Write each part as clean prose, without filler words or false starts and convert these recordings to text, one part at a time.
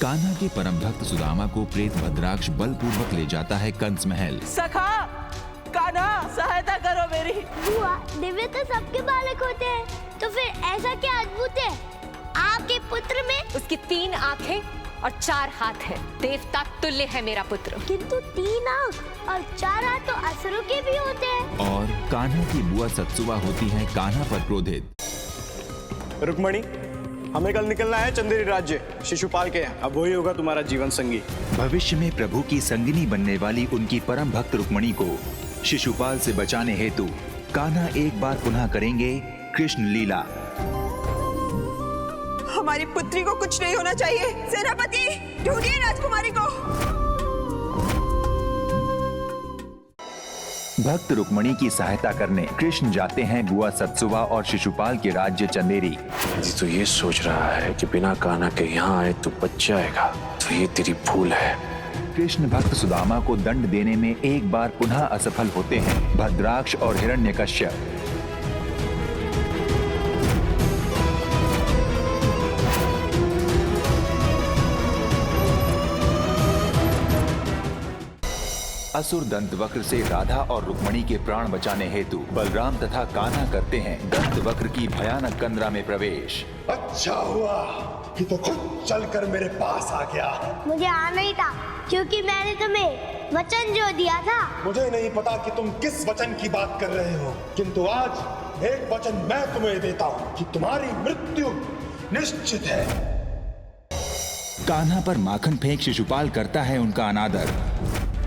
कान्हा के परम भक्त सुदामा को प्रेत भद्राक्ष बलपूर्वक ले जाता है कंस महल। सखा, कान्हा सहायता करो मेरी। बुआ, दिव्य तो सबके बालक होते हैं, तो फिर ऐसा क्या अद्भुत है आपके पुत्र में? उसकी 3 आँखें और 4 हाथ है। देवता तुल्य है मेरा पुत्र। किंतु 3 आँख और 4 हाथ तो असुरों के भी होते हैं। और कान्हा की बुआ सत्सुवा होती है कान्हा पर क्रोधित। रुक्मणी, हमें कल निकलना है चंदेरी राज्य शिशुपाल के। अब वही होगा तुम्हारा जीवन संगी। भविष्य में प्रभु की संगिनी बनने वाली उनकी परम भक्त रुक्मणी को शिशुपाल से बचाने हेतु कान्हा एक बार पुनः करेंगे कृष्ण लीला। हमारी पुत्री को कुछ नहीं होना चाहिए। सेनापति, ढूंढिए राजकुमारी को। भक्त रुक्मणी की सहायता करने कृष्ण जाते हैं बुआ सत्सुवा और शिशुपाल के राज्य चंदेरी। यदि तो ये सोच रहा है कि बिना कान्हा के यहाँ आए तो बच जाएगा, तो ये तेरी भूल है। कृष्ण भक्त सुदामा को दंड देने में एक बार पुनः असफल होते हैं भद्राक्ष और हिरण्यकश्यप। असुर दंतवक्र से राधा और रुक्मणी के प्राण बचाने हेतु बलराम तथा कान्हा करते हैं दंतवक्र की भयानक कंदरा में प्रवेश। अच्छा हुआ कि तो खुद चलकर मेरे पास आ गया। मुझे आना ही था, क्योंकि मैंने तुम्हें वचन जो दिया था। मुझे नहीं पता कि तुम किस वचन की बात कर रहे हो, किंतु आज एक वचन मैं तुम्हें देता हूँ कि तुम्हारी मृत्यु निश्चित है। कान्हा पर माखन फेंक शिशुपाल करता है उनका अनादर।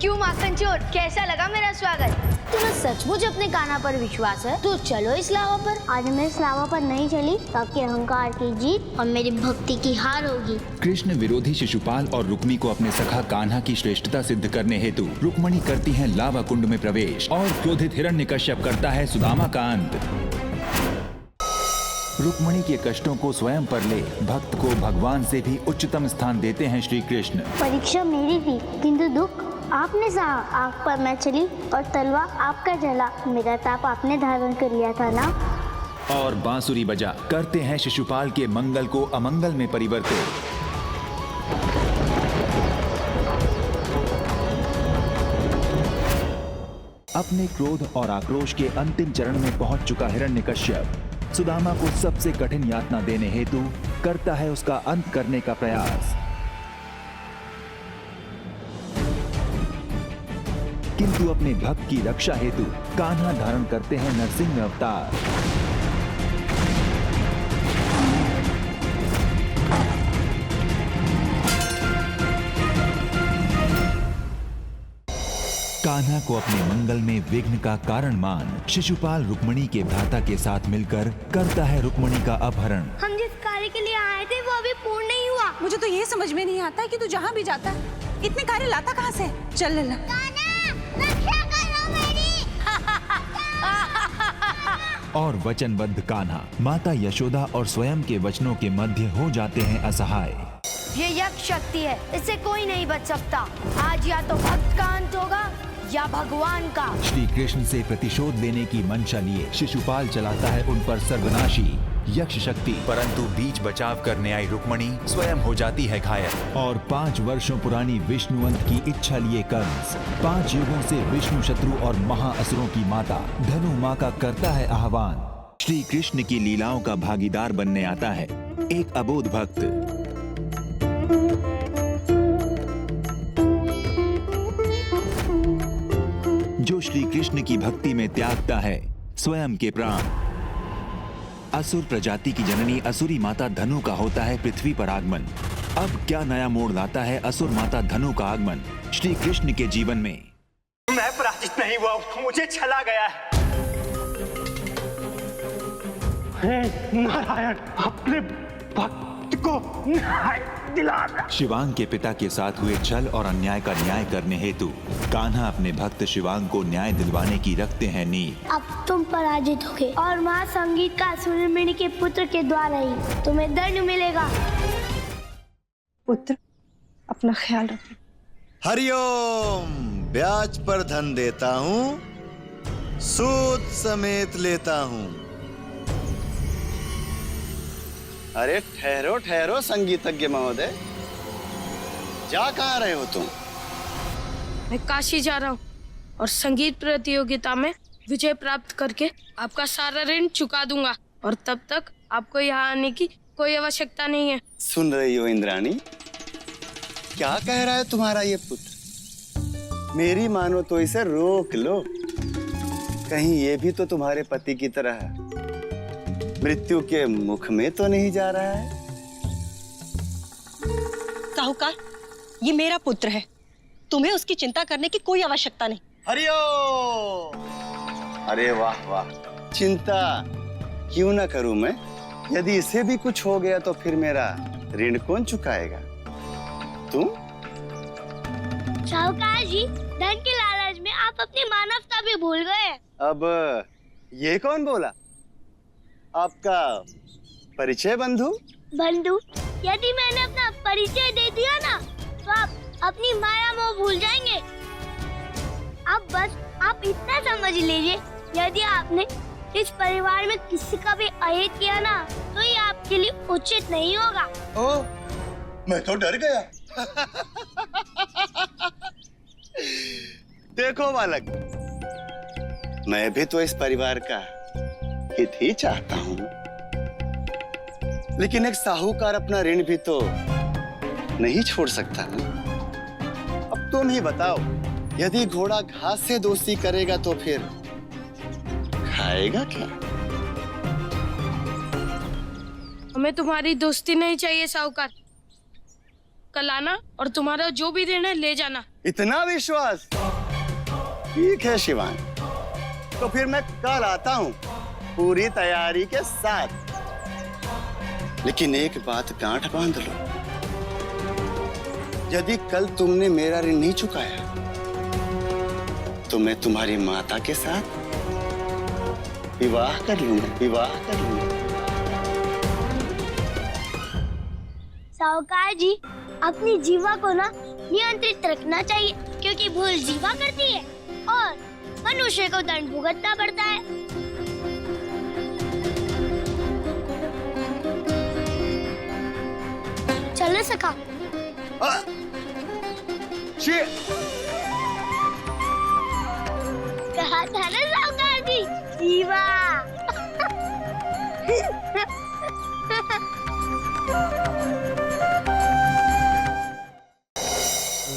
क्यों माखन चोर, कैसा लगा मेरा स्वागत? तुम्हें सचमुच अपने कान्हा पर विश्वास है तो चलो इस लावा पर। आज मैं इस लावा पर नहीं चली ताकि अहंकार की जीत और मेरी भक्ति की हार होगी। कृष्ण विरोधी शिशुपाल और रुक्मी को अपने सखा कान्हा की श्रेष्ठता सिद्ध करने हेतु रुक्मणी करती है लावा कुंड में प्रवेश और क्रोधित हिरण्यकश्यप करता है सुदामा का अंत। रुक्मणी के कष्टों को स्वयं पर ले भक्त को भगवान से भी उच्चतम स्थान देते हैं श्री कृष्ण। परीक्षा मेरी थी, किंतु दुख आपने सहा। आग पर मैं चली और तलवा आपका जला। मेरा ताप आपने धारण कर लिया था ना। और बांसुरी बजा करते हैं शिशुपाल के मंगल को अमंगल में परिवर्तित। अपने क्रोध और आक्रोश के अंतिम चरण में पहुंच चुका हिरण्यकश्यप सुदामा को सबसे कठिन यातना देने हेतु करता है उसका अंत करने का प्रयास। किंतु अपने भक्त की रक्षा हेतु कान्हा धारण करते हैं नरसिंह अवतार। कान्हा को अपने मंगल में विघ्न का कारण मान शिशुपाल रुक्मणी के भ्राता के साथ मिलकर करता है रुक्मणी का अपहरण। हम जिस कार्य के लिए आए थे वो अभी पूर्ण नहीं हुआ। मुझे तो ये समझ में नहीं आता है कि तू जहाँ भी जाता है इतने कार्य लाता कहाँ से? चल लल्ला। रक्षा करो मेरी। और वचनबद्ध कान्हा माता यशोदा और स्वयं के वचनों के मध्य हो जाते हैं असहाय। ये यज्ञ शक्ति है, इससे कोई नहीं बच सकता। आज या तो भक्त का अंत होगा या भगवान का। श्री कृष्ण से प्रतिशोध लेने की मंशा लिए शिशुपाल चलाता है उन पर सर्वनाशी यक्ष शक्ति, परंतु बीच बचाव करने आई रुक्मणी स्वयं हो जाती है घायल। और 5 वर्षों पुरानी विष्णुवंत की इच्छा लिए कंस 5 युगों से विष्णु शत्रु और महाअसुरों की माता धनु माँ का करता है आह्वान। श्री कृष्ण की लीलाओं का भागीदार बनने आता है एक अबोध भक्त। जो श्री कृष्ण की भक्ति में त्यागता है स्वयं के प्राण। असुर प्रजाति की जननी असुरी माता धनु का होता है पृथ्वी पर आगमन। अब क्या नया मोड़ लाता है असुर माता धनु का आगमन श्री कृष्ण के जीवन में। मैं पराजित नहीं हुआ, मुझे छला गया है। हे नारायण, अपने भक्त को न्याय दिलाना। शिवांग के पिता के साथ हुए छल और अन्याय का न्याय करने हेतु कान्हा अपने भक्त शिवांग को न्याय दिलवाने की रखते हैं नींव। अब तुम पराजित होगे और माँ संगीत का सूर्यमणि के पुत्र के द्वारा ही तुम्हें दंड मिलेगा। पुत्र, अपना ख्याल रखना। हरिओम। ब्याज पर धन देता हूँ, सूद समेत लेता हूँ। अरे ठहरो ठहरो संगीतज्ञ महोदय, जा कहाँ रहे हो तुम? मैं काशी जा रहा हूँ और संगीत प्रतियोगिता में विजय प्राप्त करके आपका सारा ऋण चुका दूंगा और तब तक आपको यहाँ आने की कोई आवश्यकता नहीं है। सुन रही हो इंद्राणी, क्या कह रहा है तुम्हारा ये पुत्र? मेरी मानो तो इसे रोक लो, कहीं ये भी तो तुम्हारे पति की तरह मृत्यु के मुख में तो नहीं जा रहा है। साहूकार, ये मेरा पुत्र है, तुम्हें उसकी चिंता करने की कोई आवश्यकता नहीं। हरिओ! अरे वाह वाह, चिंता क्यों ना करूं मैं? यदि इसे भी कुछ हो गया तो फिर मेरा ऋण कौन चुकाएगा? तुम? साहूकार जी, धन के लालच में आप अपनी मानवता भी भूल गए। अब ये कौन बोला? आपका परिचय बंधु? बंधु, यदि मैंने अपना परिचय दे दिया ना तो आप अपनी माया मोह भूल जाएंगे। अब बस आप इतना समझ लीजिए, यदि आपने इस परिवार में किसी का भी अहित किया ना तो ये आपके लिए उचित नहीं होगा। ओ, मैं तो डर गया। देखो बालक, मैं भी तो इस परिवार का हित ही चाहता हूँ, लेकिन एक साहूकार अपना ऋण भी तो नहीं छोड़ सकता ना। अब तुम ही बताओ, यदि घोड़ा घास से दोस्ती करेगा तो फिर खाएगा क्या? हमें तुम्हारी दोस्ती नहीं चाहिए साहूकार। कल आना और तुम्हारा जो भी ऋण है ले जाना। इतना विश्वास? ठीक है शिवान, तो फिर मैं कल आता हूँ पूरी तैयारी के साथ। लेकिन एक बात गांठ बांध लो, यदि कल तुमने मेरा ऋण नहीं चुकाया तो मैं तुम्हारी माता के साथ विवाह कर लूंगा, विवाह कर लूंगा। साहूकार जी, अपनी जीवा को ना नियंत्रित रखना चाहिए, क्योंकि भूल जीवा करती है और मनुष्य को दंड भुगतना पड़ता है। चलो सखा। कहा था ना साहूकार जी, जीवा।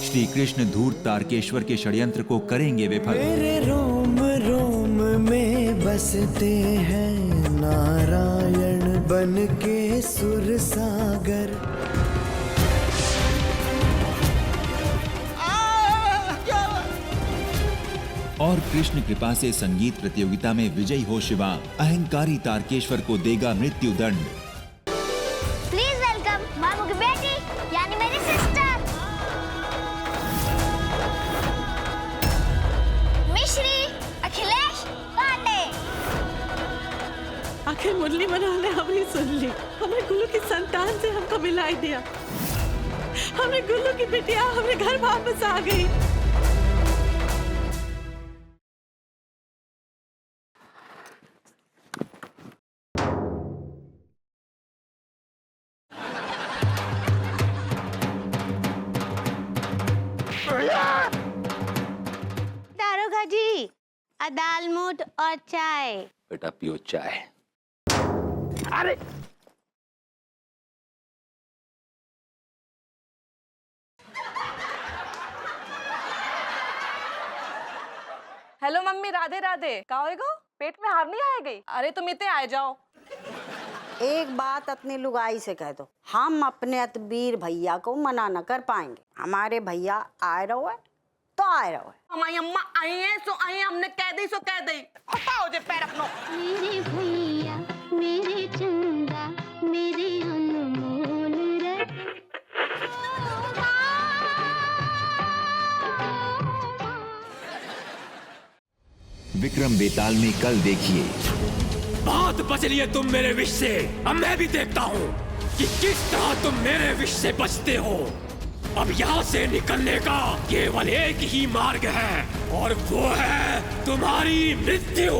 श्री कृष्ण धूर्त तारकेश्वर के षड्यंत्र को करेंगे विफल। मेरे रोम रोम में बसते हैं नारायण बन के सुर सागर। और कृष्ण कृपा से संगीत प्रतियोगिता में विजयी हो शिवांग अहंकारी तारकेश्वर को देगा मृत्यु दंड। प्लीज वेलकम मामू की बेटी, यानी मेरी सिस्टर मिश्री अखिलेश पांडे। आखिर मुरली मनोहर ने हमारी सुन ली, हमें गुल्लू की संतान से हमको मिलाई दिया। हमें गुल्लू की बिटिया हमारे घर वापस आ गई। दारोगा जी, दालमोट और चाय। बेटा पियो चाय। अरे हेलो मम्मी, राधे राधे। का होएगो? पेट में हार नहीं आएगी? अरे तुम इतने आ जाओ। एक बात अपनी लुगाई से कह दो, हम अपने अतबीर भैया को मना न कर पाएंगे। हमारे भैया आए रहो है तो आए रहो है। हमारी अम्मा आई है सो आई है, हमने कह दी सो कह दी। हटाओ जे पैर अपनो। मेरे भैया, मेरे चंदा, मेरे अनमोल रत्न। विक्रम बेताल में कल देखिए। बहुत बच लिए तुम मेरे विष से। अब मैं भी देखता हूँ कि किस तरह तुम मेरे विष से बचते हो। अब यहाँ से निकलने का केवल एक ही मार्ग है और वो है तुम्हारी मृत्यु।